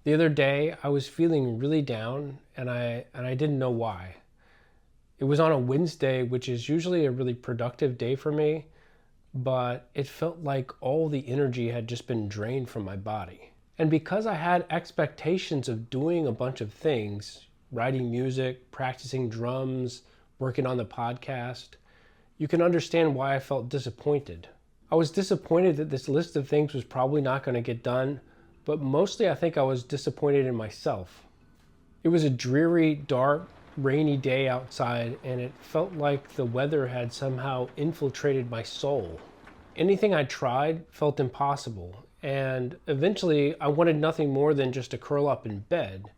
The other day, I was feeling really down and I didn't know why. It was on a Wednesday, which is usually a really productive day for me, but it felt like all the energy had just been drained from my body. And because I had expectations of doing a bunch of things, writing music, practicing drums, working on the podcast, you can understand why I felt disappointed. I was disappointed that this list of things was probably not going to get done, but mostly I think I was disappointed in myself. It was a dreary, dark, rainy day outside, and it felt like the weather had somehow infiltrated my soul. Anything I tried felt impossible, and eventually I wanted nothing more than just to curl up in bed,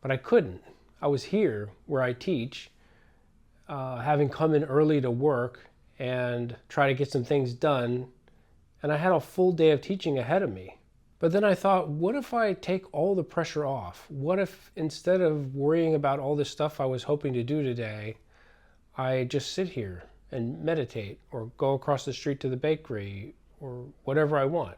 but I couldn't. I was here, where I teach, having come in early to work and try to get some things done, and I had a full day of teaching ahead of me. But then I thought, what if I take all the pressure off? What if instead of worrying about all this stuff I was hoping to do today, I just sit here and meditate or go across the street to the bakery or whatever I want?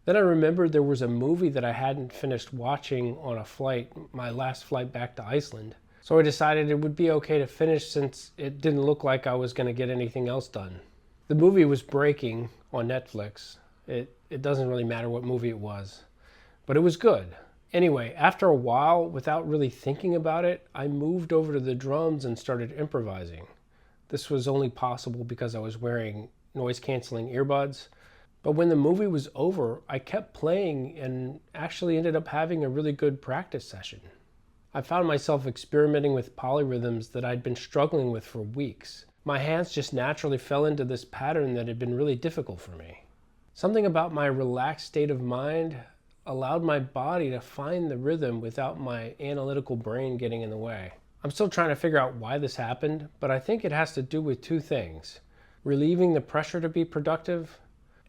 Then I remembered there was a movie that I hadn't finished watching on a flight, my last flight back to Iceland. So I decided it would be okay to finish since it didn't look like I was going to get anything else done. The movie was Breaking on Netflix. It doesn't really matter what movie it was, but it was good. Anyway, after a while, without really thinking about it, I moved over to the drums and started improvising. This was only possible because I was wearing noise-canceling earbuds. But when the movie was over, I kept playing and actually ended up having a really good practice session. I found myself experimenting with polyrhythms that I'd been struggling with for weeks. My hands just naturally fell into this pattern that had been really difficult for me. Something about my relaxed state of mind allowed my body to find the rhythm without my analytical brain getting in the way. I'm still trying to figure out why this happened, but I think it has to do with two things: relieving the pressure to be productive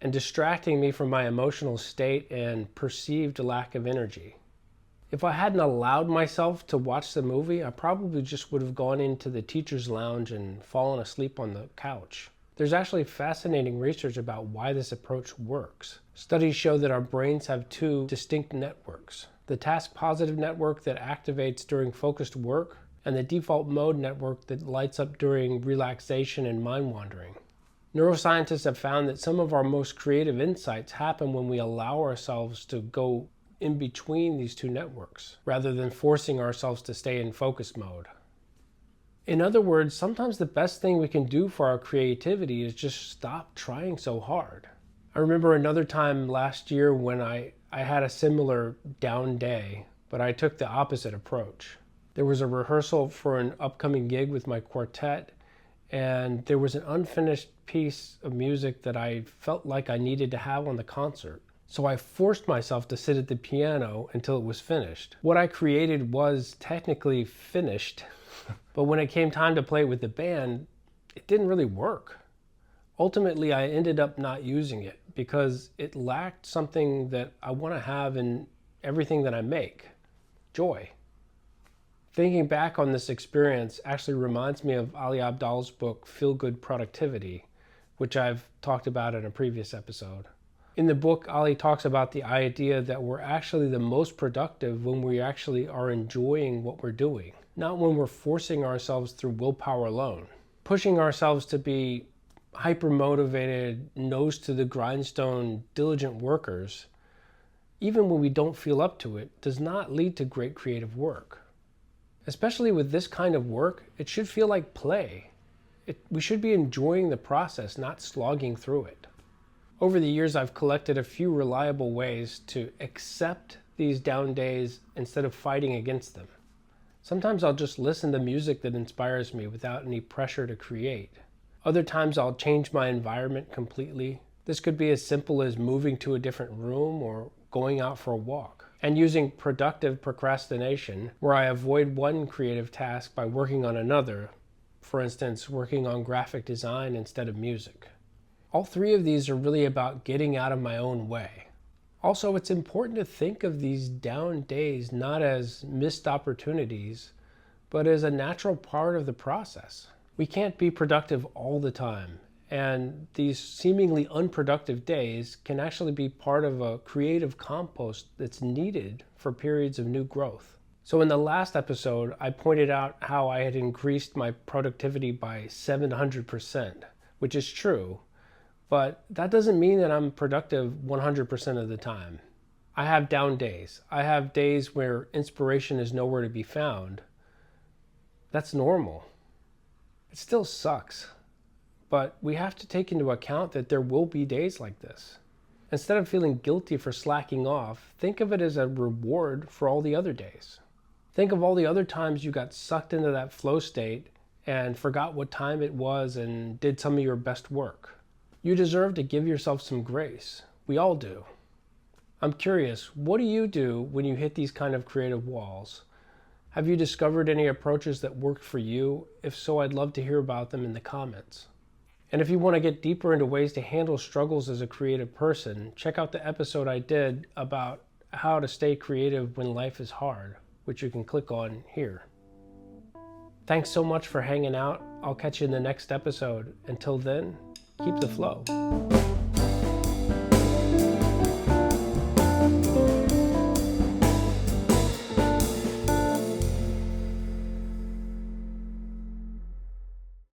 and distracting me from my emotional state and perceived lack of energy. If I hadn't allowed myself to watch the movie, I probably just would have gone into the teacher's lounge and fallen asleep on the couch. There's actually fascinating research about why this approach works. Studies show that our brains have two distinct networks: the task positive network that activates during focused work, and the default mode network that lights up during relaxation and mind wandering. Neuroscientists have found that some of our most creative insights happen when we allow ourselves to go in between these two networks, rather than forcing ourselves to stay in focus mode. In other words, sometimes the best thing we can do for our creativity is just stop trying so hard. I remember another time last year when I had a similar down day, but I took the opposite approach. There was a rehearsal for an upcoming gig with my quartet, and there was an unfinished piece of music that I felt like I needed to have on the concert. So I forced myself to sit at the piano until it was finished. What I created was technically finished, but when it came time to play it with the band, it didn't really work. Ultimately, I ended up not using it because it lacked something that I want to have in everything that I make: joy. Thinking back on this experience actually reminds me of Ali Abdaal's book, Feel Good Productivity, which I've talked about in a previous episode. In the book, Ali talks about the idea that we're actually the most productive when we actually are enjoying what we're doing, not when we're forcing ourselves through willpower alone. Pushing ourselves to be hyper-motivated, nose to the grindstone, diligent workers, even when we don't feel up to it, does not lead to great creative work. Especially with this kind of work, it should feel like play. We should be enjoying the process, not slogging through it. Over the years, I've collected a few reliable ways to accept these down days instead of fighting against them. Sometimes I'll just listen to music that inspires me without any pressure to create. Other times I'll change my environment completely. This could be as simple as moving to a different room or going out for a walk. And using productive procrastination, where I avoid one creative task by working on another, for instance, working on graphic design instead of music. All three of these are really about getting out of my own way. Also, it's important to think of these down days not as missed opportunities, but as a natural part of the process. We can't be productive all the time, And these seemingly unproductive days can actually be part of a creative compost that's needed for periods of new growth. So in the last episode, I pointed out how I had increased my productivity by 700%, which is true, but that doesn't mean that I'm productive 100% of the time. I have down days. I have days where inspiration is nowhere to be found. That's normal. It still sucks. But we have to take into account that there will be days like this. Instead of feeling guilty for slacking off, think of it as a reward for all the other days. Think of all the other times you got sucked into that flow state and forgot what time it was and did some of your best work. You deserve to give yourself some grace. We all do. I'm curious, what do you do when you hit these kind of creative walls? Have you discovered any approaches that worked for you? If so, I'd love to hear about them in the comments. And if you want to get deeper into ways to handle struggles as a creative person, check out the episode I did about how to stay creative when life is hard, which you can click on here. Thanks so much for hanging out. I'll catch you in the next episode. Until then, keep the flow.